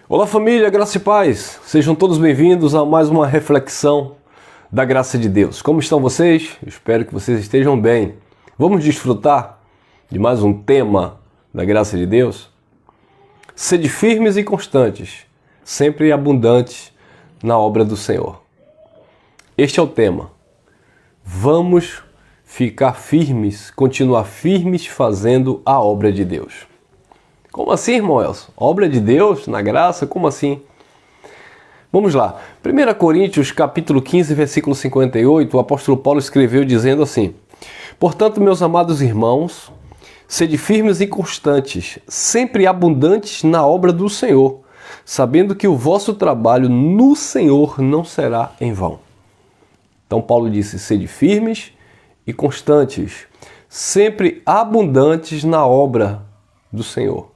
Olá família, graça e paz, sejam todos bem-vindos a mais uma reflexão da graça de Deus. Como estão vocês? Espero que vocês estejam bem. Vamos desfrutar de mais um tema da graça de Deus? Sede firmes e constantes, sempre abundantes na obra do Senhor. Este é o tema. Vamos ficar firmes, continuar firmes fazendo a obra de Deus. Como assim, irmão Elson? Obra de Deus na graça? Como assim? Vamos lá. 1 Coríntios capítulo 15, versículo 58, o apóstolo Paulo escreveu dizendo assim: Portanto, meus amados irmãos, sede firmes e constantes, sempre abundantes na obra do Senhor, sabendo que o vosso trabalho no Senhor não será em vão. Então Paulo disse, sede firmes e constantes, sempre abundantes na obra do Senhor,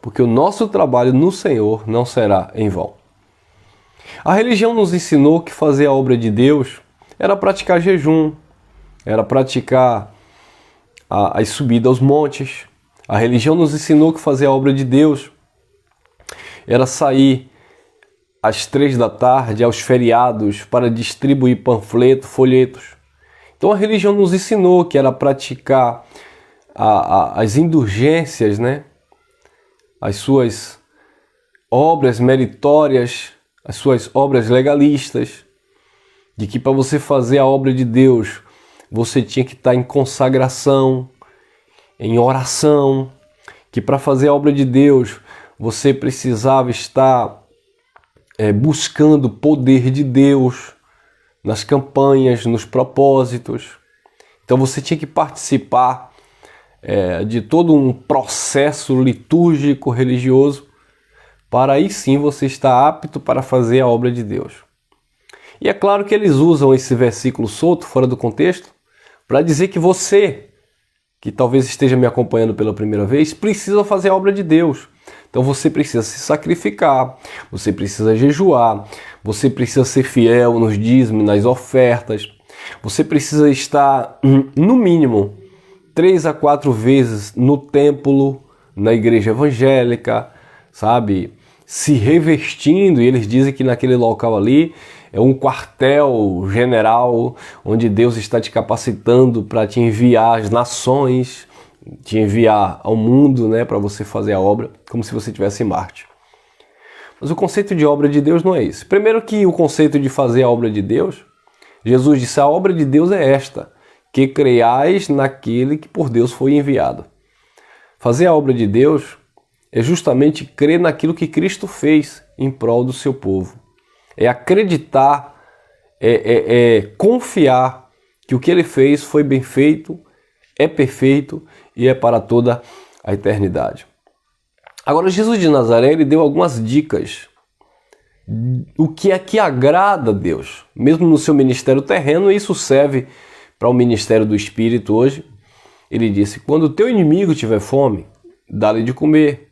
porque o nosso trabalho no Senhor não será em vão. A religião nos ensinou que fazer a obra de Deus era praticar jejum, era praticar as subidas aos montes. A religião nos ensinou que fazer a obra de Deus era sair às 3 da tarde, aos feriados, para distribuir panfletos, folhetos. Então a religião nos ensinou que era praticar as indulgências, né? As suas obras meritórias, as suas obras legalistas, de que para você fazer a obra de Deus, você tinha que estar em consagração, em oração, que para fazer a obra de Deus, você precisava estar buscando o poder de Deus nas campanhas, nos propósitos. Então você tinha que participar de todo um processo litúrgico religioso para aí sim você estar apto para fazer a obra de Deus. E é claro que eles usam esse versículo solto, fora do contexto, para dizer que você, que talvez esteja me acompanhando pela primeira vez, precisa fazer a obra de Deus. Então você precisa se sacrificar, você precisa jejuar, você precisa ser fiel nos dízimos, nas ofertas, você precisa estar, no mínimo, 3 a 4 vezes no templo, na igreja evangélica, sabe? Se revestindo, e eles dizem que naquele local ali é um quartel general, onde Deus está te capacitando para te enviar às nações, te enviar ao mundo, né, para você fazer a obra, como se você estivesse em Marte. Mas o conceito de obra de Deus não é esse. Primeiro que o conceito de fazer a obra de Deus, Jesus disse, a obra de Deus é esta, que creiais naquele que por Deus foi enviado. Fazer a obra de Deus é justamente crer naquilo que Cristo fez em prol do seu povo. É acreditar, confiar que o que ele fez foi bem feito, é perfeito e é para toda a eternidade. Agora, Jesus de Nazaré, ele deu algumas dicas. O que é que agrada a Deus? Mesmo no seu ministério terreno, isso serve para o ministério do Espírito hoje. Ele disse, quando o teu inimigo tiver fome, dá-lhe de comer.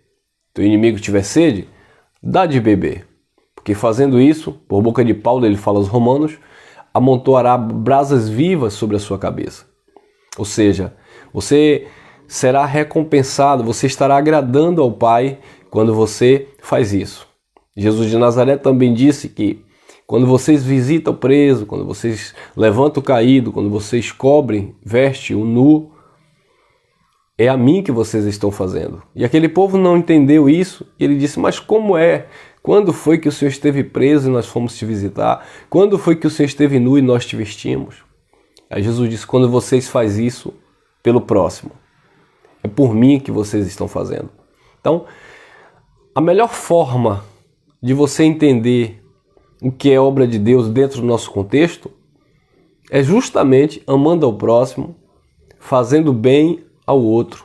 Teu inimigo tiver sede, dá de beber. Porque fazendo isso, por boca de Paulo, ele fala aos romanos, amontoará brasas vivas sobre a sua cabeça. Ou seja, você será recompensado, você estará agradando ao Pai quando você faz isso. Jesus de Nazaré também disse que quando vocês visitam o preso, quando vocês levantam o caído, quando vocês cobrem, vestem o nu, é a mim que vocês estão fazendo. E aquele povo não entendeu isso, e ele disse, mas como é? Quando foi que o Senhor esteve preso e nós fomos te visitar? Quando foi que o Senhor esteve nu e nós te vestimos? Aí Jesus disse, quando vocês fazem isso pelo próximo, é por mim que vocês estão fazendo. Então, a melhor forma de você entender o que é obra de Deus dentro do nosso contexto é justamente amando ao próximo, fazendo bem ao outro,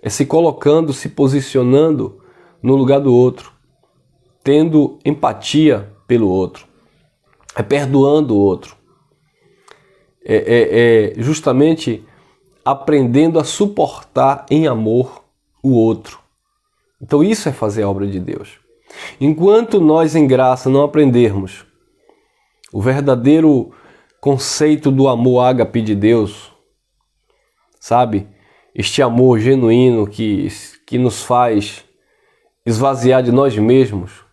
é se colocando, se posicionando no lugar do outro, tendo empatia pelo outro, é perdoando o outro, é justamente aprendendo a suportar em amor o outro. Então isso é fazer a obra de Deus. Enquanto nós em graça não aprendermos o verdadeiro conceito do amor ágape de Deus, sabe? Este amor genuíno que nos faz esvaziar de nós mesmos,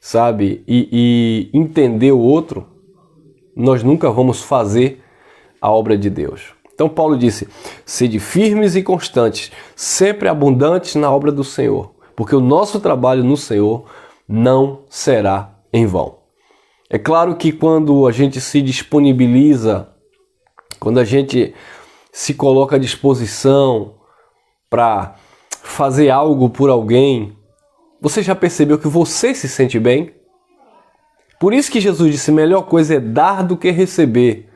sabe, e entender o outro, nós nunca vamos fazer a obra de Deus. Então Paulo disse: sede firmes e constantes, sempre abundantes na obra do Senhor, porque o nosso trabalho no Senhor não será em vão. É claro que quando a gente se disponibiliza, quando a gente se coloca à disposição para fazer algo por alguém, você já percebeu que você se sente bem? Por isso que Jesus disse: melhor coisa é dar do que receber.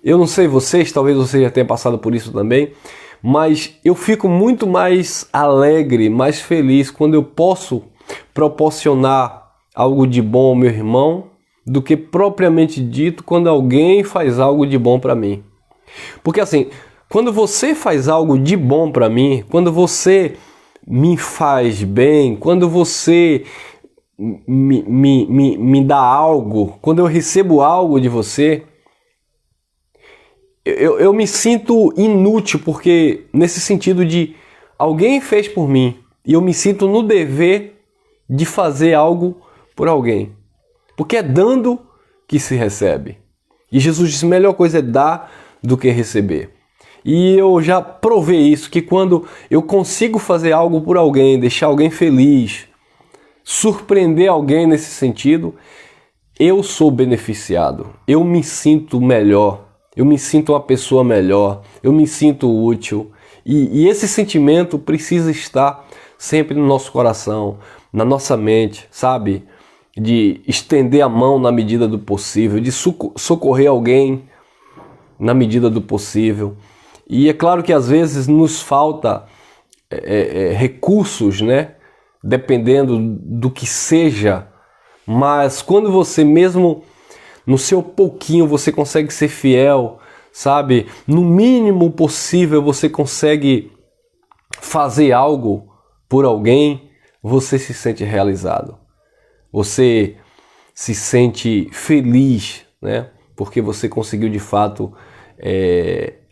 Eu não sei vocês, talvez você já tenha passado por isso também, mas eu fico muito mais alegre, mais feliz quando eu posso proporcionar algo de bom ao meu irmão do que propriamente dito quando alguém faz algo de bom para mim. Porque assim, quando você faz algo de bom para mim, quando você me faz bem, quando você me dá algo, quando eu recebo algo de você, eu me sinto inútil, porque nesse sentido de alguém fez por mim e eu me sinto no dever de fazer algo por alguém, porque é dando que se recebe. E Jesus disse: melhor coisa é dar do que receber. E eu já provei isso, que quando eu consigo fazer algo por alguém, deixar alguém feliz, surpreender alguém nesse sentido, eu sou beneficiado, eu me sinto melhor, eu me sinto uma pessoa melhor, eu me sinto útil. E esse sentimento precisa estar sempre no nosso coração, na nossa mente, sabe? De estender a mão na medida do possível, de socorrer alguém na medida do possível. E é claro que às vezes nos falta recursos, né? Dependendo do que seja, mas quando você mesmo no seu pouquinho você consegue ser fiel, sabe? No mínimo possível você consegue fazer algo por alguém, você se sente realizado. Você se sente feliz, né? Porque você conseguiu de fato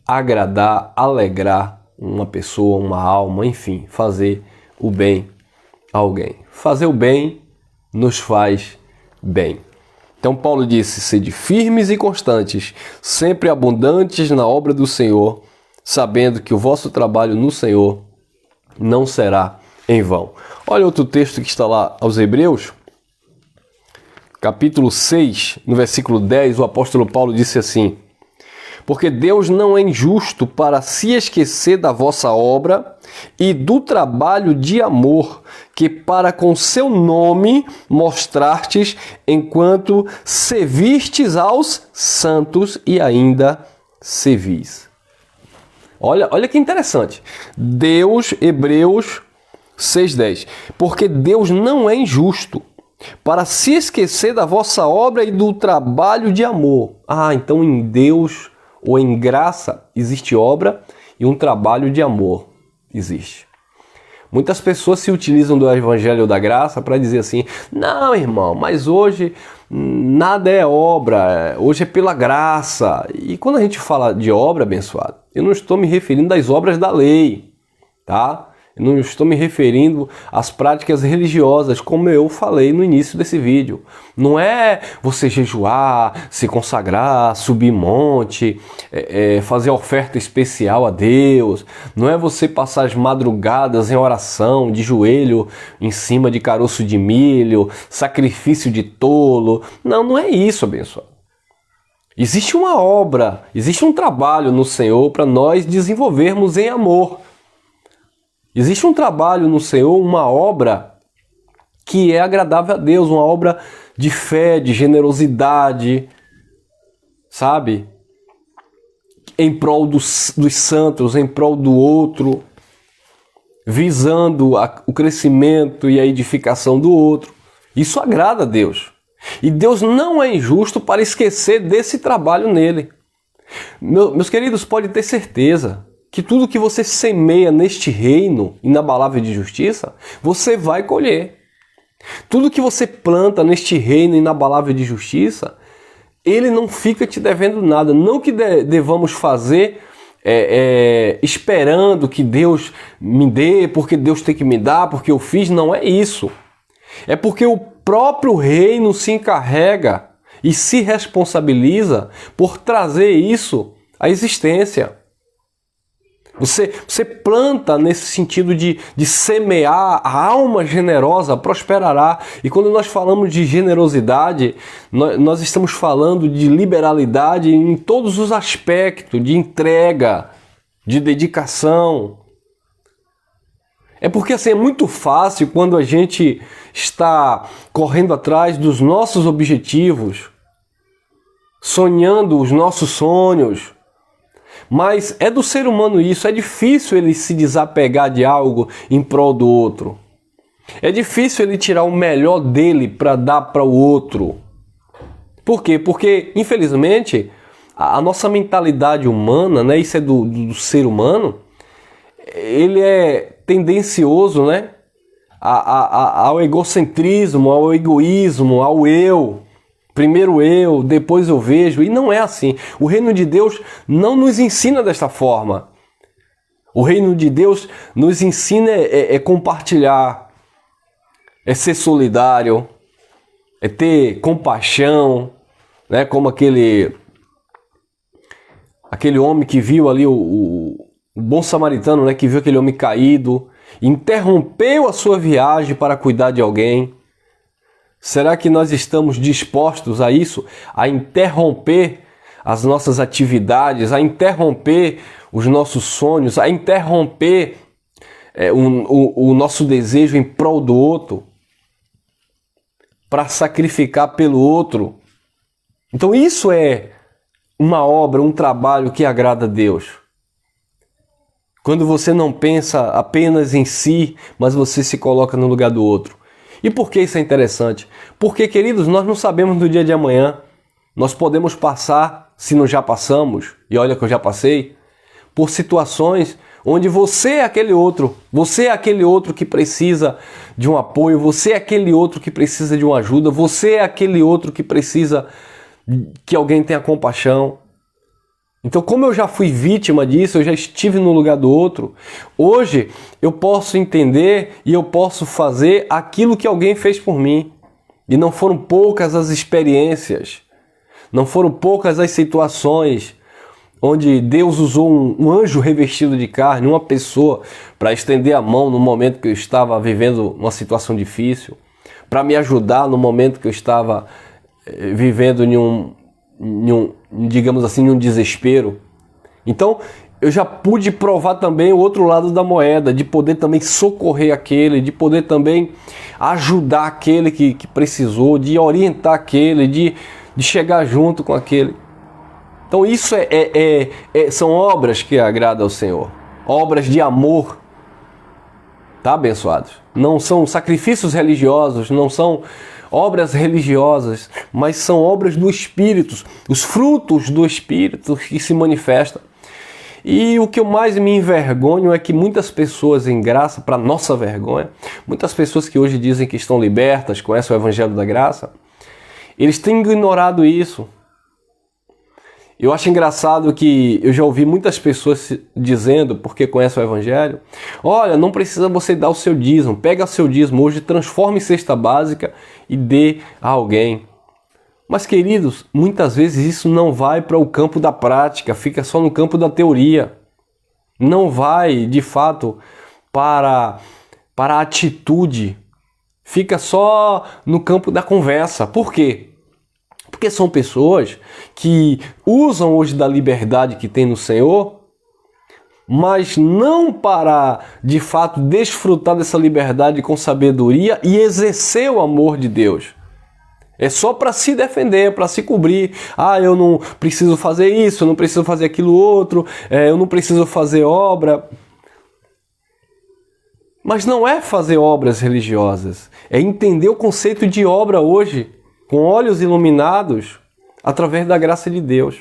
agradar, alegrar uma pessoa, uma alma, enfim, fazer o bem a alguém. Fazer o bem nos faz bem. Então Paulo disse: sede firmes e constantes, sempre abundantes na obra do Senhor, sabendo que o vosso trabalho no Senhor não será em vão. Olha outro texto que está lá aos Hebreus, capítulo 6, no versículo 10, o apóstolo Paulo disse assim: porque Deus não é injusto para se esquecer da vossa obra e do trabalho de amor que para com seu nome mostrastes enquanto servistes aos santos e ainda servis. Olha que interessante. Deus, Hebreus 6:10. Porque Deus não é injusto para se esquecer da vossa obra e do trabalho de amor. Então em Deus ou em graça existe obra e um trabalho de amor existe. Muitas pessoas se utilizam do evangelho da graça para dizer assim: não, irmão, mas hoje nada é obra, hoje é pela graça. E quando a gente fala de obra, abençoado, eu não estou me referindo às obras da lei, tá? Eu não estou me referindo às práticas religiosas, como eu falei no início desse vídeo. Não é você jejuar, se consagrar, subir monte, fazer oferta especial a Deus. Não é você passar as madrugadas em oração, de joelho, em cima de caroço de milho, sacrifício de tolo. Não é isso, abençoado. Existe uma obra, existe um trabalho no Senhor para nós desenvolvermos em amor. Existe um trabalho no Senhor, uma obra que é agradável a Deus, uma obra de fé, de generosidade, sabe? Em prol dos santos, em prol do outro, visando o crescimento e a edificação do outro. Isso agrada a Deus. E Deus não é injusto para esquecer desse trabalho nele. Meus queridos, pode ter certeza que tudo que você semeia neste reino inabalável de justiça, você vai colher. Tudo que você planta neste reino inabalável de justiça, ele não fica te devendo nada. Não que devamos fazer esperando que Deus me dê, porque Deus tem que me dar, porque eu fiz. Não é isso. É porque o próprio reino se encarrega e se responsabiliza por trazer isso à existência. Você planta nesse sentido de semear, a alma generosa prosperará. E quando nós falamos de generosidade, nós estamos falando de liberalidade em todos os aspectos, de entrega, de dedicação. É porque assim, é muito fácil quando a gente está correndo atrás dos nossos objetivos, sonhando os nossos sonhos. Mas é do ser humano isso, é difícil ele se desapegar de algo em prol do outro. É difícil ele tirar o melhor dele para dar para o outro. Por quê? Porque, infelizmente, a nossa mentalidade humana, né, isso é do ser humano, ele é tendencioso, né, ao egocentrismo, ao egoísmo, ao eu. Primeiro eu, depois eu vejo. E não é assim. O reino de Deus não nos ensina desta forma. O reino de Deus nos ensina compartilhar, é ser solidário, é ter compaixão, né? Como aquele homem que viu ali, o bom samaritano, né? Que viu aquele homem caído, interrompeu a sua viagem para cuidar de alguém. Será que nós estamos dispostos a isso? A interromper as nossas atividades, a interromper os nossos sonhos, a interromper o nosso desejo em prol do outro, para sacrificar pelo outro? Então isso é uma obra, um trabalho que agrada a Deus. Quando você não pensa apenas em si, mas você se coloca no lugar do outro. E por que isso é interessante? Porque, queridos, nós não sabemos do dia de amanhã. Nós podemos passar, se não já passamos, e olha que eu já passei, por situações onde você é aquele outro que precisa de um apoio, você é aquele outro que precisa de uma ajuda, você é aquele outro que precisa que alguém tenha compaixão. Então, como eu já fui vítima disso, eu já estive no lugar do outro, hoje eu posso entender e eu posso fazer aquilo que alguém fez por mim. E não foram poucas as experiências, não foram poucas as situações onde Deus usou um anjo revestido de carne, uma pessoa, para estender a mão no momento que eu estava vivendo uma situação difícil, para me ajudar no momento que eu estava vivendo digamos assim, em um desespero. Então, eu já pude provar também o outro lado da moeda, de poder também socorrer aquele, de poder também ajudar aquele que precisou, de orientar aquele, de chegar junto com aquele. Então isso são obras que agradam ao Senhor, obras de amor, tá, abençoados? Não são sacrifícios religiosos, não são obras religiosas, mas são obras do Espírito, os frutos do Espírito que se manifestam. E o que eu mais me envergonho é que muitas pessoas, em graça, para nossa vergonha, muitas pessoas que hoje dizem que estão libertas, conhecem o Evangelho da Graça, eles têm ignorado isso. Eu acho engraçado que eu já ouvi muitas pessoas dizendo, porque conhecem o Evangelho, olha, não precisa você dar o seu dízimo, pega o seu dízimo hoje, transforma em cesta básica e dê a alguém. Mas, queridos, muitas vezes isso não vai para o campo da prática, fica só no campo da teoria. Não vai, de fato, para a atitude. Fica só no campo da conversa. Por quê? Porque são pessoas que usam hoje da liberdade que tem no Senhor, mas não para, de fato, desfrutar dessa liberdade com sabedoria e exercer o amor de Deus. É só para se defender, para se cobrir. Ah, eu não preciso fazer isso, eu não preciso fazer aquilo outro, eu não preciso fazer obra. Mas não é fazer obras religiosas, é entender o conceito de obra hoje, com olhos iluminados, através da graça de Deus.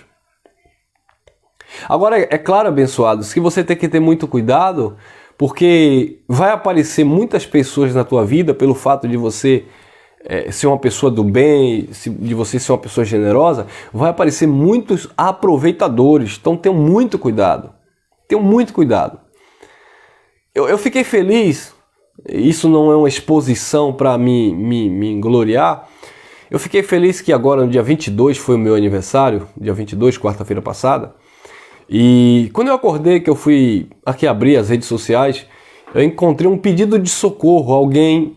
Agora, é claro, abençoados, que você tem que ter muito cuidado, porque vai aparecer muitas pessoas na tua vida pelo fato de você ser uma pessoa do bem, de você ser uma pessoa generosa, vai aparecer muitos aproveitadores. Então tenham muito cuidado. tenham muito cuidado. Eu fiquei feliz, isso não é uma exposição para me gloriar. Eu fiquei feliz que agora, no dia 22, foi o meu aniversário, dia 22, quarta-feira passada. E quando eu acordei, que eu fui aqui abrir as redes sociais, eu encontrei um pedido de socorro, alguém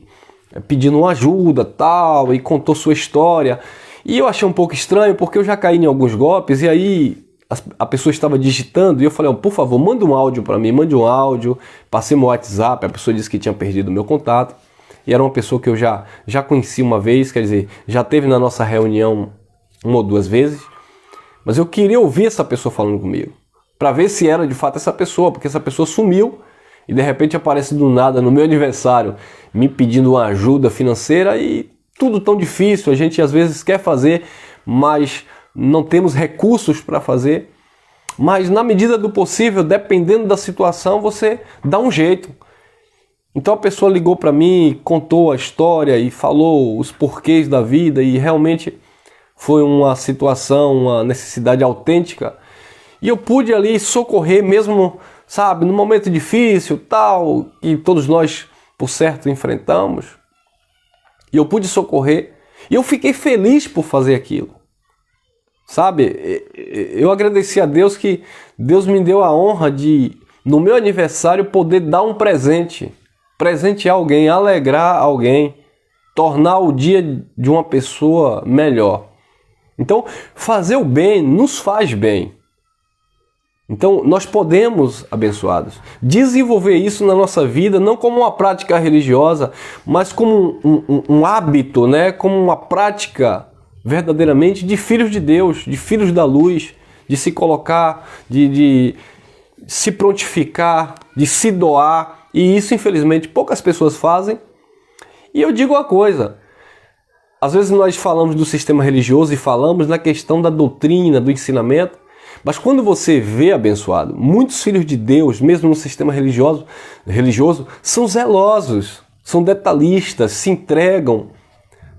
pedindo uma ajuda, tal, e contou sua história. E eu achei um pouco estranho, porque eu já caí em alguns golpes, e aí a pessoa estava digitando, e eu falei, por favor, manda um áudio para mim, mande um áudio. Passei meu WhatsApp, a pessoa disse que tinha perdido o meu contato, e era uma pessoa que eu já conheci uma vez, quer dizer, já esteve na nossa reunião uma ou duas vezes, mas eu queria ouvir essa pessoa falando comigo, para ver se era de fato essa pessoa, porque essa pessoa sumiu, e de repente aparece do nada no meu aniversário, me pedindo uma ajuda financeira, e tudo tão difícil, a gente às vezes quer fazer, mas não temos recursos para fazer. Mas na medida do possível, dependendo da situação, você dá um jeito. Então a pessoa ligou para mim, contou a história e falou os porquês da vida, e realmente foi uma situação, uma necessidade autêntica. E eu pude ali socorrer mesmo, sabe, no momento difícil, tal, que todos nós, por certo, enfrentamos. E eu pude socorrer, e eu fiquei feliz por fazer aquilo. Sabe, eu agradeci a Deus que Deus me deu a honra de, no meu aniversário, poder dar um presente. Presentear alguém, alegrar alguém, tornar o dia de uma pessoa melhor. Então, fazer o bem nos faz bem. Então, nós podemos, abençoados, desenvolver isso na nossa vida, não como uma prática religiosa, mas como um hábito, né? Como uma prática verdadeiramente de filhos de Deus, de filhos da luz, de se colocar, de se prontificar, de se doar. E isso, infelizmente, poucas pessoas fazem. E eu digo uma coisa, às vezes nós falamos do sistema religioso e falamos na questão da doutrina, do ensinamento, mas quando você vê, abençoado, muitos filhos de Deus, mesmo no sistema religioso, são zelosos, são detalhistas, se entregam.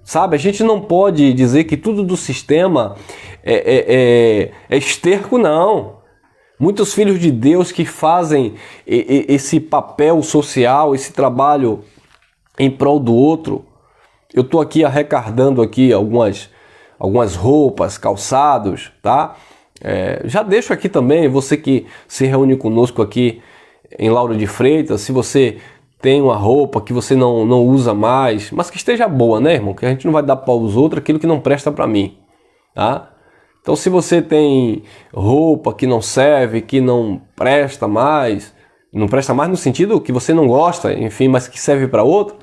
Sabe, a gente não pode dizer que tudo do sistema é esterco, não. Muitos filhos de Deus que fazem esse papel social, esse trabalho em prol do outro. Eu estou aqui arrecadando aqui algumas roupas, calçados, tá? Já deixo aqui também, você que se reúne conosco aqui em Lauro de Freitas, se você tem uma roupa que você não usa mais, mas que esteja boa, né, irmão? Que a gente não vai dar para os outros aquilo que não presta para mim, tá? Então, se você tem roupa que não serve, que não presta mais no sentido que você não gosta, enfim, mas que serve para outro,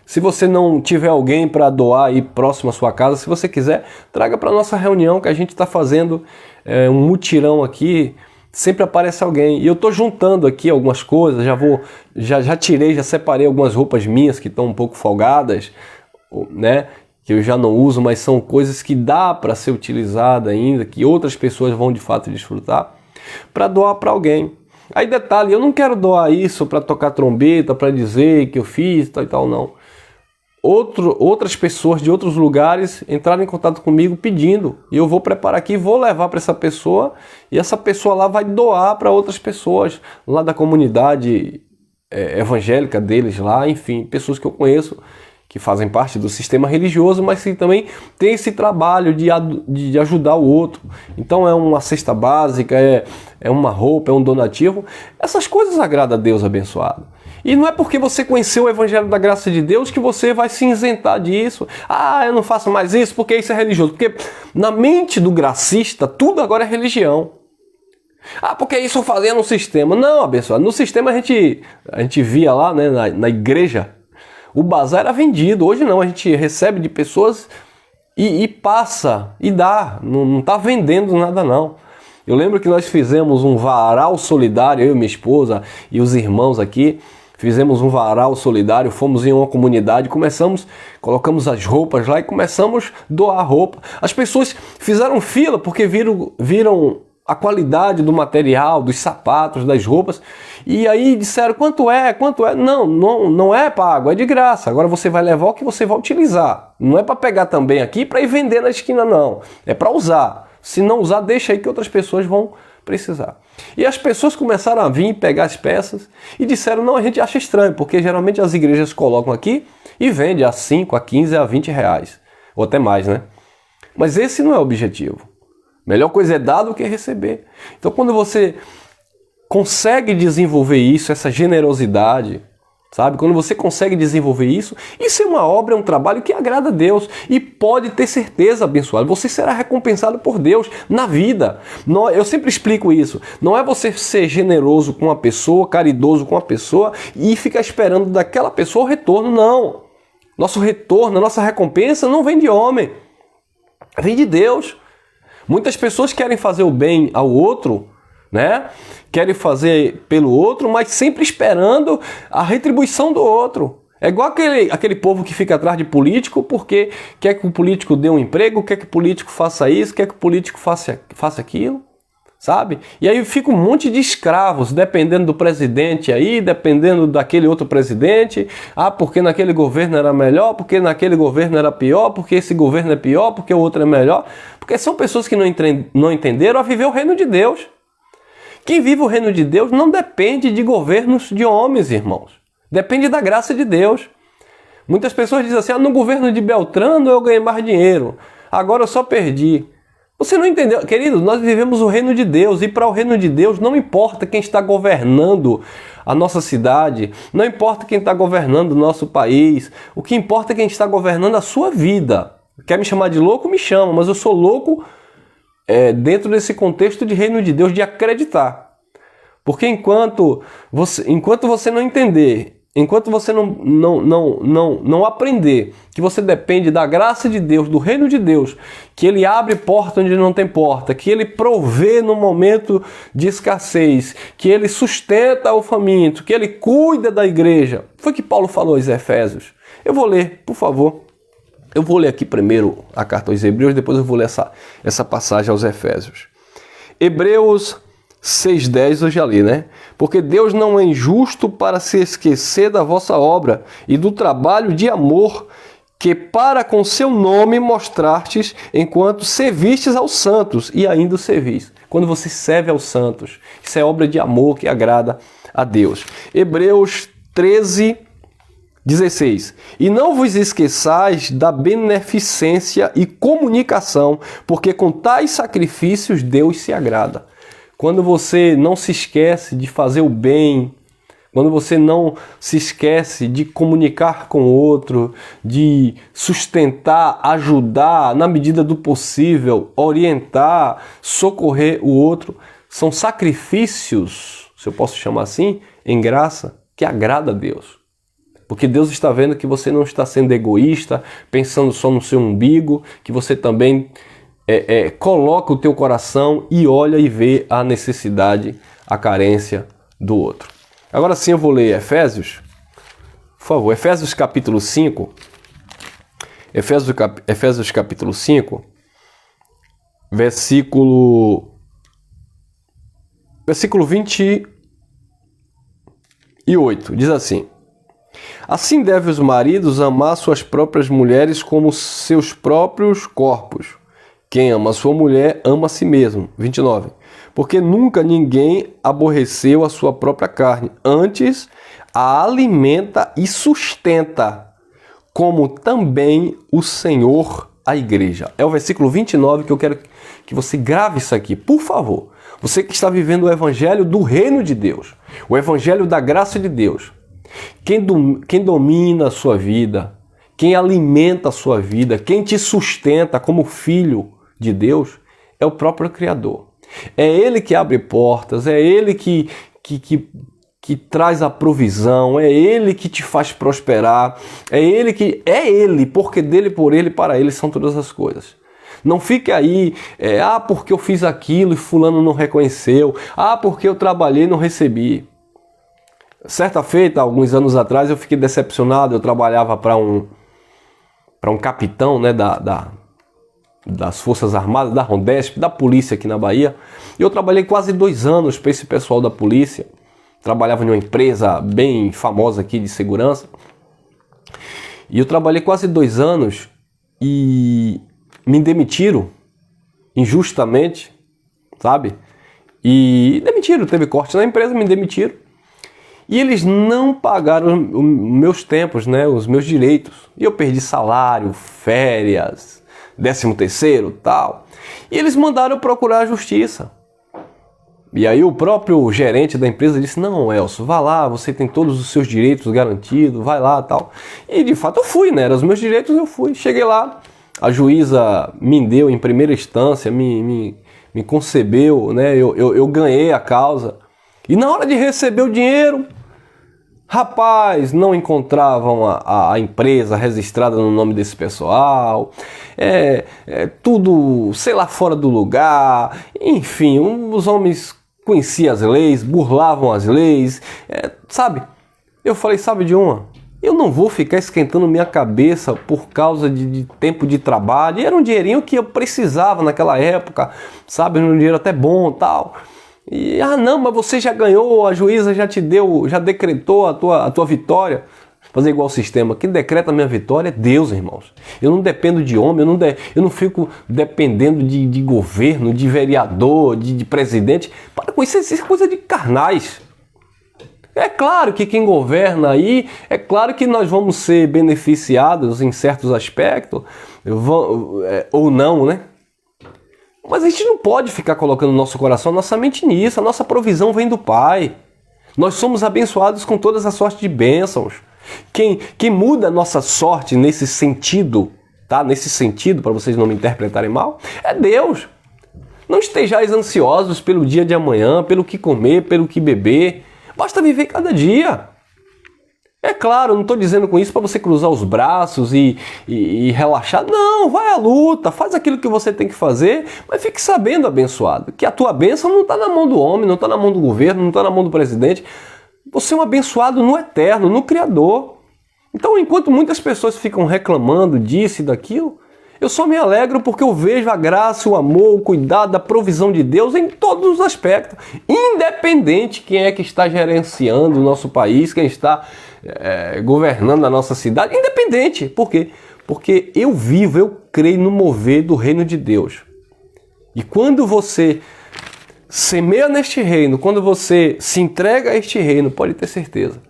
se você não tiver alguém para doar aí próximo à sua casa, se você quiser, traga para nossa reunião que a gente está fazendo um mutirão aqui. Sempre aparece alguém. E eu estou juntando aqui algumas coisas, já separei algumas roupas minhas que estão um pouco folgadas, né? Que eu já não uso, mas são coisas que dá para ser utilizada ainda, que outras pessoas vão de fato desfrutar, para doar para alguém. Aí detalhe, eu não quero doar isso para tocar trombeta, para dizer que eu fiz, tal e tal, não. Outras pessoas de outros lugares entraram em contato comigo pedindo, e eu vou preparar aqui, vou levar para essa pessoa, e essa pessoa lá vai doar para outras pessoas lá da comunidade evangélica deles lá, enfim, pessoas que eu conheço que fazem parte do sistema religioso, mas que também tem esse trabalho de ajudar o outro. Então é uma cesta básica, é uma roupa, é um donativo. Essas coisas agradam a Deus, abençoado. E não é porque você conheceu o Evangelho da Graça de Deus que você vai se isentar disso. Ah, eu não faço mais isso porque isso é religioso. Porque na mente do gracista, tudo agora é religião. Ah, porque isso eu fazia no sistema. Não, abençoado. No sistema a gente via lá, né, na igreja, o bazar era vendido. Hoje não, a gente recebe de pessoas e passa e dá. Não está vendendo nada, não. Eu lembro que nós fizemos um varal solidário, eu e minha esposa e os irmãos aqui. Fizemos um varal solidário, fomos em uma comunidade, colocamos as roupas lá e começamos a doar roupa. As pessoas fizeram fila porque viram a qualidade do material, dos sapatos, das roupas, e aí disseram, quanto é? Não é pago, é de graça. Agora você vai levar o que você vai utilizar. Não é para pegar também aqui para ir vender na esquina, não. É para usar. Se não usar, deixa aí que outras pessoas vão precisar. E as pessoas começaram a vir pegar as peças e disseram, não, a gente acha estranho, porque geralmente as igrejas colocam aqui e vende a 5, a 15, a 20 reais, ou até mais, né? Mas esse não é o objetivo. Melhor coisa é dar do que receber. Então quando você consegue desenvolver isso, essa generosidade, sabe? Quando você consegue desenvolver isso, isso é uma obra, é um trabalho que agrada a Deus e pode ter certeza, abençoado, você será recompensado por Deus na vida. Eu sempre explico isso. Não é você ser generoso com uma pessoa, caridoso com uma pessoa e ficar esperando daquela pessoa o retorno, não. Nosso retorno, a nossa recompensa não vem de homem, vem de Deus. Muitas pessoas querem fazer o bem ao outro, né? Querem fazer pelo outro, mas sempre esperando a retribuição do outro. É igual aquele povo que fica atrás de político porque quer que o político dê um emprego, quer que o político faça isso, quer que o político faça aquilo, sabe? E aí fica um monte de escravos, dependendo do presidente aí, dependendo daquele outro presidente. Ah, porque naquele governo era melhor, porque naquele governo era pior, porque esse governo é pior, porque o outro é melhor. Porque são pessoas que não entenderam a viver o reino de Deus. Quem vive o reino de Deus não depende de governos de homens, irmãos. Depende da graça de Deus. Muitas pessoas dizem assim, no governo de Beltrano eu ganhei mais dinheiro, agora eu só perdi. Você não entendeu? Querido, nós vivemos o reino de Deus e para o reino de Deus não importa quem está governando a nossa cidade, não importa quem está governando o nosso país, o que importa é quem está governando a sua vida. Quer me chamar de louco? Me chama, mas eu sou louco dentro desse contexto de reino de Deus, de acreditar. Porque enquanto você não entender, enquanto você não aprender que você depende da graça de Deus, do reino de Deus, que Ele abre porta onde não tem porta, que Ele provê no momento de escassez, que Ele sustenta o faminto, que Ele cuida da igreja. Foi o que Paulo falou aos Efésios. Eu vou ler, por favor. Eu vou ler aqui primeiro a carta aos Hebreus, depois eu vou ler essa passagem aos Efésios. Hebreus 6,10 eu já li, né? Porque Deus não é injusto para se esquecer da vossa obra e do trabalho de amor que para com seu nome mostrastes enquanto servistes aos santos e ainda o servis. Quando você serve aos santos, isso é obra de amor que agrada a Deus. Hebreus 13:16. E não vos esqueçais da beneficência e comunicação, porque com tais sacrifícios Deus se agrada. Quando você não se esquece de fazer o bem, quando você não se esquece de comunicar com o outro, de sustentar, ajudar na medida do possível, orientar, socorrer o outro, são sacrifícios, se eu posso chamar assim, em graça, que agrada a Deus. Porque Deus está vendo que você não está sendo egoísta, pensando só no seu umbigo, que você também coloca o teu coração e olha e vê a necessidade, a carência do outro. Agora sim eu vou ler Efésios, por favor, Efésios capítulo 5, Efésios capítulo 5, versículo 28, diz assim: assim devem os maridos amar suas próprias mulheres como seus próprios corpos. Quem ama a sua mulher, ama a si mesmo. 29. Porque nunca ninguém aborreceu a sua própria carne. Antes, a alimenta e sustenta, como também o Senhor a igreja. É o versículo 29 que eu quero que você grave isso aqui, por favor. Você que está vivendo o evangelho do reino de Deus, o evangelho da graça de Deus. Quem domina a sua vida, quem alimenta a sua vida, quem te sustenta como filho de Deus, é o próprio Criador. É Ele que abre portas, é Ele que traz a provisão, é Ele que te faz prosperar, é Ele, porque dele, por Ele, para Ele são todas as coisas. Não fique aí, porque eu fiz aquilo e fulano não reconheceu, porque eu trabalhei e não recebi. Certa feita, alguns anos atrás, eu fiquei decepcionado. Eu trabalhava para um capitão, né, das Forças Armadas, da Rondesp, da polícia aqui na Bahia. E eu trabalhei quase 2 anos para esse pessoal da polícia. Trabalhava em uma empresa bem famosa aqui de segurança. E eu trabalhei quase 2 anos e me demitiram injustamente, sabe? E demitiram, teve corte na empresa, me demitiram. E eles não pagaram os meus tempos, né, os meus direitos. E eu perdi salário, férias, 13º, tal. E eles mandaram eu procurar a justiça. E aí o próprio gerente da empresa disse, não, Elcio, vá lá, você tem todos os seus direitos garantidos, vai lá, tal. E de fato eu fui, né, eram os meus direitos, eu fui. Cheguei lá, a juíza me deu em primeira instância, me concebeu, né, eu ganhei a causa. E na hora de receber o dinheiro, rapaz, não encontravam a empresa registrada no nome desse pessoal, tudo, sei lá, fora do lugar, enfim, os homens conheciam as leis, burlavam as leis, sabe? Eu falei, sabe de uma? Eu não vou ficar esquentando minha cabeça por causa de tempo de trabalho, e era um dinheirinho que eu precisava naquela época, sabe, um dinheiro até bom e tal. E, não, mas você já ganhou, a juíza já te deu, já decretou a tua vitória. Fazer igual o sistema, quem decreta a minha vitória é Deus, irmãos. Eu não dependo de homem, eu não fico dependendo de governo, de vereador, de presidente. Para com isso, isso é coisa de carnais. É claro que quem governa aí, é claro que nós vamos ser beneficiados em certos aspectos, ou não, né? Mas a gente não pode ficar colocando nosso coração, nossa mente nisso. A nossa provisão vem do Pai. Nós somos abençoados com todas as sortes de bênçãos. Quem muda a nossa sorte nesse sentido, tá? Nesse sentido, para vocês não me interpretarem mal, é Deus. Não estejais ansiosos pelo dia de amanhã, pelo que comer, pelo que beber. Basta viver cada dia. É claro, eu não estou dizendo com isso para você cruzar os braços e relaxar. Não, vai à luta, faz aquilo que você tem que fazer, mas fique sabendo, abençoado, que a tua bênção não está na mão do homem, não está na mão do governo, não está na mão do presidente. Você é um abençoado no eterno, no Criador. Então, enquanto muitas pessoas ficam reclamando disso e daquilo, eu só me alegro porque eu vejo a graça, o amor, o cuidado, a provisão de Deus em todos os aspectos. Independente quem é que está gerenciando o nosso país, quem está governando a nossa cidade, independente. Por quê? Porque eu vivo, eu creio no mover do reino de Deus. E quando você semeia neste reino, quando você se entrega a este reino, pode ter certeza,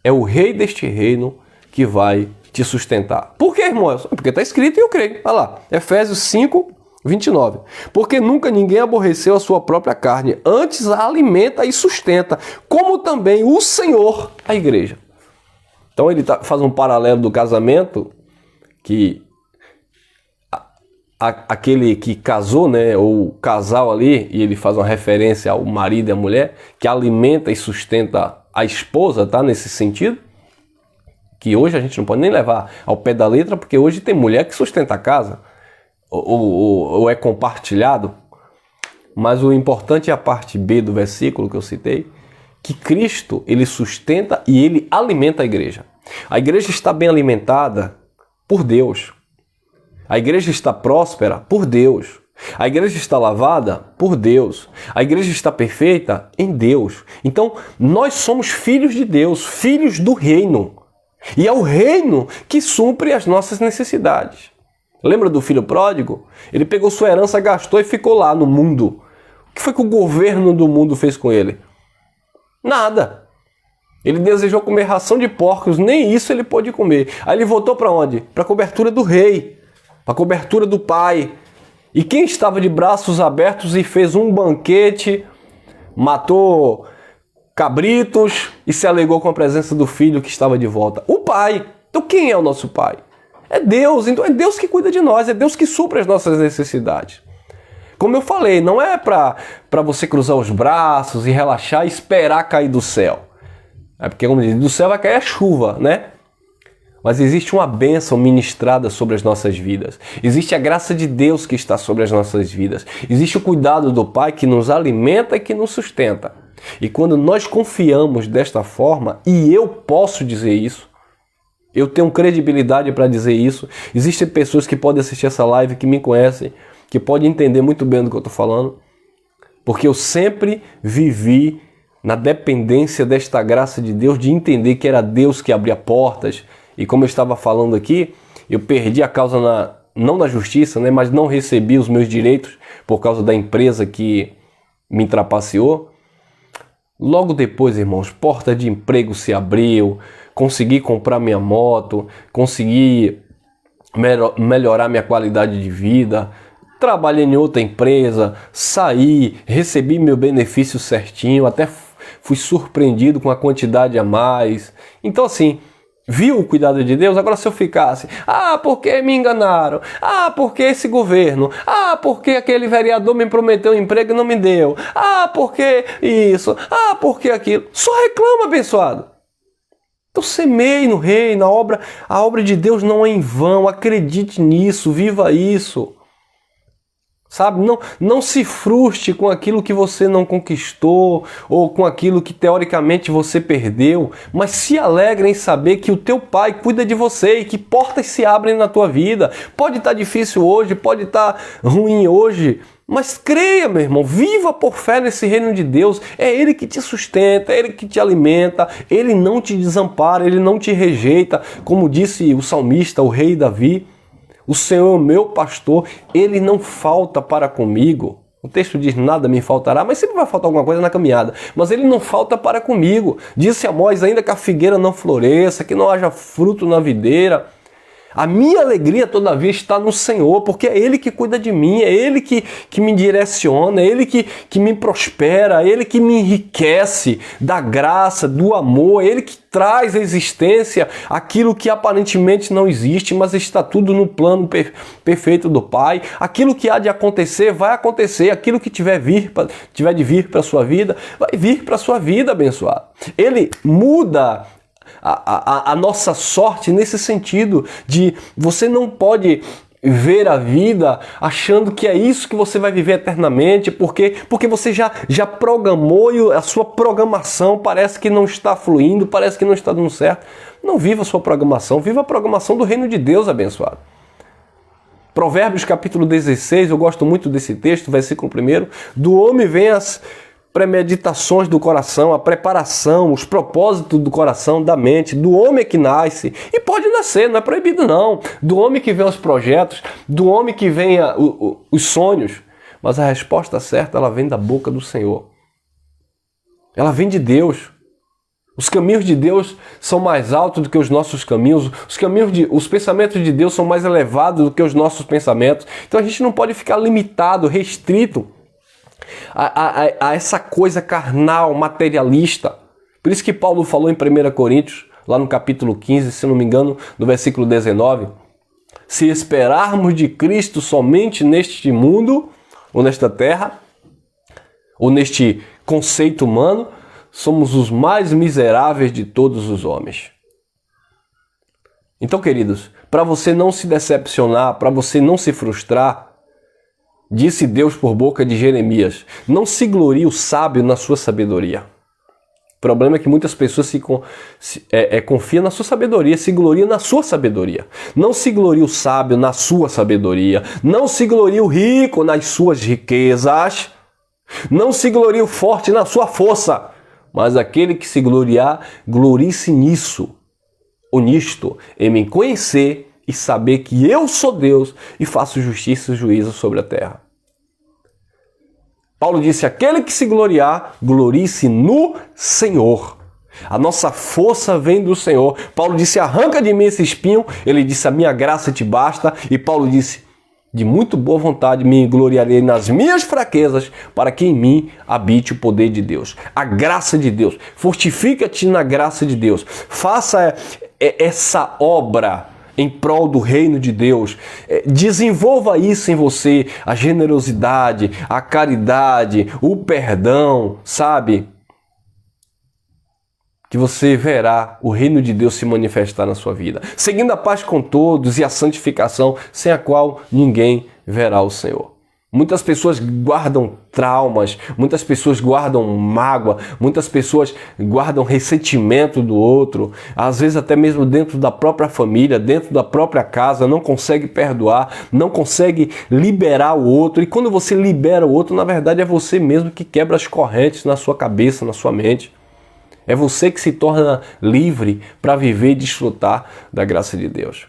é o rei deste reino que vai te sustentar. Por quê, irmão? Porque está escrito e eu creio. Olha lá, Efésios 5, 29. Porque nunca ninguém aborreceu a sua própria carne, antes a alimenta e sustenta, como também o Senhor, a igreja. Então ele faz um paralelo do casamento, que aquele que casou, né, ou o casal ali, e ele faz uma referência ao marido e à mulher, que alimenta e sustenta a esposa, tá? Nesse sentido, que hoje a gente não pode nem levar ao pé da letra, porque hoje tem mulher que sustenta a casa, ou é compartilhado. Mas o importante é a parte B do versículo que eu citei, que Cristo, ele sustenta e ele alimenta a igreja. A igreja está bem alimentada por Deus. A igreja está próspera por Deus. A igreja está lavada por Deus. A igreja está perfeita em Deus. Então, nós somos filhos de Deus, filhos do reino. E é o reino que supre as nossas necessidades. Lembra do filho pródigo? Ele pegou sua herança, gastou e ficou lá no mundo. O que foi que o governo do mundo fez com ele? Nada. Ele desejou comer ração de porcos, nem isso ele pôde comer. Aí ele voltou para onde? Para a cobertura do rei, para a cobertura do pai. E quem estava de braços abertos e fez um banquete, matou cabritos e se alegrou com a presença do filho que estava de volta? O pai. Então quem é o nosso pai? É Deus. Então é Deus que cuida de nós, é Deus que supre as nossas necessidades. Como eu falei, não é para você cruzar os braços e relaxar e esperar cair do céu. É porque, como diz, do céu vai cair a chuva, né? Mas existe uma bênção ministrada sobre as nossas vidas. Existe a graça de Deus que está sobre as nossas vidas. Existe o cuidado do Pai que nos alimenta e que nos sustenta. E quando nós confiamos desta forma, e eu posso dizer isso, eu tenho credibilidade para dizer isso, existem pessoas que podem assistir essa live, que me conhecem, que podem entender muito bem do que eu estou falando, porque eu sempre vivi na dependência desta graça de Deus, de entender que era Deus que abria portas. E como eu estava falando aqui, eu perdi a causa não na justiça, né, mas não recebi os meus direitos por causa da empresa que me trapaceou. Logo depois, irmãos, porta de emprego se abriu, consegui comprar minha moto, consegui melhorar minha qualidade de vida, trabalhei em outra empresa, saí, recebi meu benefício certinho, até fui surpreendido com a quantidade a mais. Então assim, viu o cuidado de Deus? Agora se eu ficasse, porque me enganaram, porque esse governo, porque aquele vereador me prometeu um emprego e não me deu, porque isso, porque aquilo, só reclama, abençoado. Então semeie no reino, a obra de Deus não é em vão, acredite nisso, viva isso. Sabe, não se frustre com aquilo que você não conquistou ou com aquilo que teoricamente você perdeu, mas se alegre em saber que o teu Pai cuida de você e que portas se abrem na tua vida. Pode estar difícil hoje, pode estar ruim hoje, mas creia, meu irmão, viva por fé nesse reino de Deus. É Ele que te sustenta, é Ele que te alimenta, Ele não te desampara, Ele não te rejeita, como disse o salmista, o rei Davi. O Senhor é o meu pastor, Ele não falta para comigo. O texto diz, nada me faltará, mas sempre vai faltar alguma coisa na caminhada. Mas Ele não falta para comigo. Disse Amós, ainda que a figueira não floresça, que não haja fruto na videira, a minha alegria, todavia, está no Senhor, porque é Ele que cuida de mim, é Ele que me direciona, é Ele que me prospera, é Ele que me enriquece da graça, do amor, é Ele que traz à existência aquilo que aparentemente não existe, mas está tudo no plano perfeito do Pai. Aquilo que há de acontecer, vai acontecer. Aquilo que tiver de vir para a sua vida, vai vir para a sua vida, abençoado. Ele muda a nossa sorte nesse sentido de você não pode ver a vida achando que é isso que você vai viver eternamente, porque você já programou e a sua programação parece que não está fluindo, parece que não está dando certo. Não viva a sua programação, viva a programação do reino de Deus, abençoado. Provérbios capítulo 16, eu gosto muito desse texto, versículo 1, do homem vem as premeditações do coração, a preparação, os propósitos do coração, da mente, do homem que nasce, e pode nascer, não é proibido não, do homem que vem os projetos, do homem que vem os sonhos, mas a resposta certa, ela vem da boca do Senhor, ela vem de Deus. Os caminhos de Deus são mais altos do que os nossos caminhos, os pensamentos de Deus são mais elevados do que os nossos pensamentos, então a gente não pode ficar limitado, restrito a essa coisa carnal, materialista. Por isso que Paulo falou em 1 Coríntios, lá no capítulo 15, se não me engano, no versículo 19, se esperarmos de Cristo somente neste mundo, ou nesta terra, ou neste conceito humano, somos os mais miseráveis de todos os homens. Então, queridos, para você não se decepcionar, para você não se frustrar, disse Deus por boca de Jeremias, não se glorie o sábio na sua sabedoria. O problema é que muitas pessoas confiam na sua sabedoria, se gloriam na sua sabedoria. Não se glorie o sábio na sua sabedoria. Não se glorie o rico nas suas riquezas. Não se glorie o forte na sua força. Mas aquele que se gloriar, glorie-se nisso, ou nisto, em me conhecer e saber que eu sou Deus e faço justiça e juízo sobre a terra. Paulo disse, aquele que se gloriar, glorie-se no Senhor. A nossa força vem do Senhor. Paulo disse, arranca de mim esse espinho. Ele disse, a minha graça te basta. E Paulo disse, de muito boa vontade me gloriarei nas minhas fraquezas, para que em mim habite o poder de Deus. A graça de Deus. Fortifica-te na graça de Deus. Faça essa obra em prol do reino de Deus. Desenvolva isso em você, a generosidade, a caridade, o perdão, sabe? Que você verá o reino de Deus se manifestar na sua vida. Seguindo a paz com todos e a santificação, sem a qual ninguém verá o Senhor. Muitas pessoas guardam traumas, muitas pessoas guardam mágoa, muitas pessoas guardam ressentimento do outro, às vezes até mesmo dentro da própria família, dentro da própria casa, não consegue perdoar, não consegue liberar o outro. E quando você libera o outro, na verdade é você mesmo que quebra as correntes na sua cabeça, na sua mente. É você que se torna livre para viver e desfrutar da graça de Deus.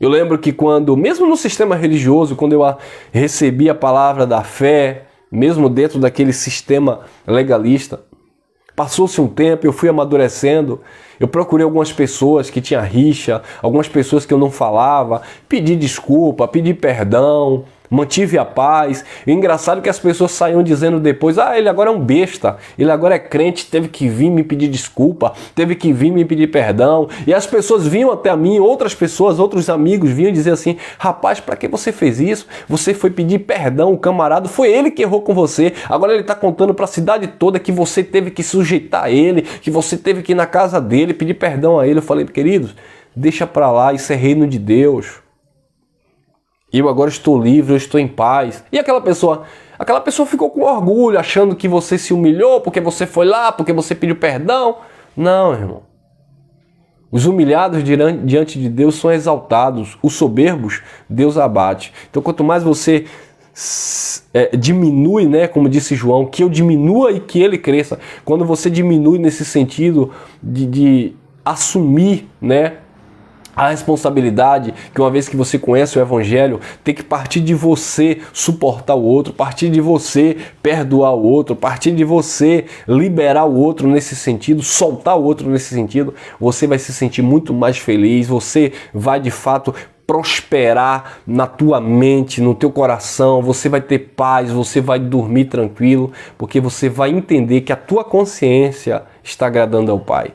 Eu lembro que quando, mesmo no sistema religioso, quando eu recebi a palavra da fé, mesmo dentro daquele sistema legalista. Passou-se um tempo, eu fui amadurecendo, eu procurei algumas pessoas que tinham rixa, algumas pessoas que eu não falava, pedi desculpa, pedi perdão, mantive a paz. E o engraçado é que as pessoas saíam dizendo depois, ele agora é um besta, ele agora é crente, teve que vir me pedir desculpa, teve que vir me pedir perdão. E as pessoas vinham até a mim, outras pessoas, outros amigos vinham dizer assim, rapaz, para que você fez isso? Você foi pedir perdão, o camarada, foi ele que errou com você, agora ele está contando para a cidade toda que você teve que sujeitar a ele, que você teve que ir na casa dele, pedir perdão a ele. Eu falei, queridos, deixa para lá, isso é reino de Deus. Eu agora estou livre, eu estou em paz. E aquela pessoa ficou com orgulho, achando que você se humilhou porque você foi lá, porque você pediu perdão. Não, irmão. Os humilhados diante de Deus são exaltados. Os soberbos, Deus abate. Então, quanto mais você diminui, né, como disse João, que eu diminua e que ele cresça. Quando você diminui nesse sentido de assumir, né, a responsabilidade, que uma vez que você conhece o Evangelho, tem que partir de você suportar o outro, partir de você perdoar o outro, partir de você liberar o outro nesse sentido, soltar o outro nesse sentido, você vai se sentir muito mais feliz, você vai de fato prosperar na tua mente, no teu coração, você vai ter paz, você vai dormir tranquilo, porque você vai entender que a tua consciência está agradando ao Pai.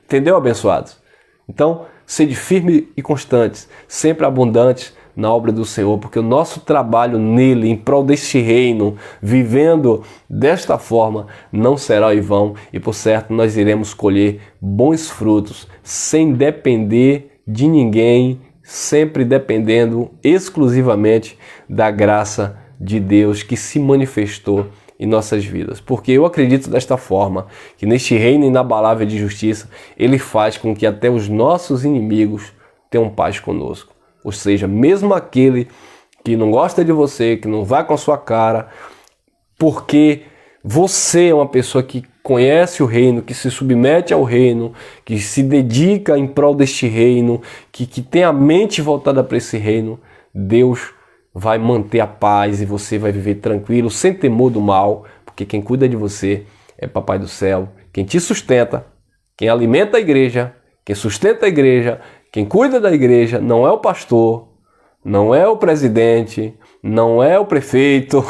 Entendeu, abençoados? Então, sede firmes e constantes, sempre abundantes na obra do Senhor, porque o nosso trabalho nele, em prol deste reino, vivendo desta forma, não será em vão e, por certo, nós iremos colher bons frutos, sem depender de ninguém, sempre dependendo exclusivamente da graça de Deus que se manifestou em nossas vidas. Porque eu acredito desta forma, que neste reino inabalável de justiça, ele faz com que até os nossos inimigos tenham paz conosco. Ou seja, mesmo aquele que não gosta de você, que não vai com a sua cara, porque você é uma pessoa que conhece o reino, que se submete ao reino, que se dedica em prol deste reino, que tem a mente voltada para esse reino, Deus vai manter a paz e você vai viver tranquilo, sem temor do mal, porque quem cuida de você é Papai do Céu, quem te sustenta, quem alimenta a igreja, quem sustenta a igreja, quem cuida da igreja não é o pastor, não é o presidente, não é o prefeito,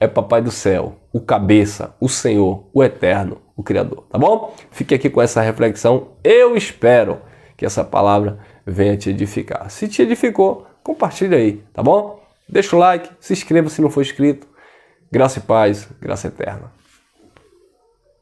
é Papai do Céu, o cabeça, o Senhor, o Eterno, o Criador, tá bom? Fique aqui com essa reflexão, eu espero que essa palavra venha te edificar. Se te edificou, compartilha aí, tá bom? Deixa o like, se inscreva se não for inscrito. Graça e paz, graça eterna.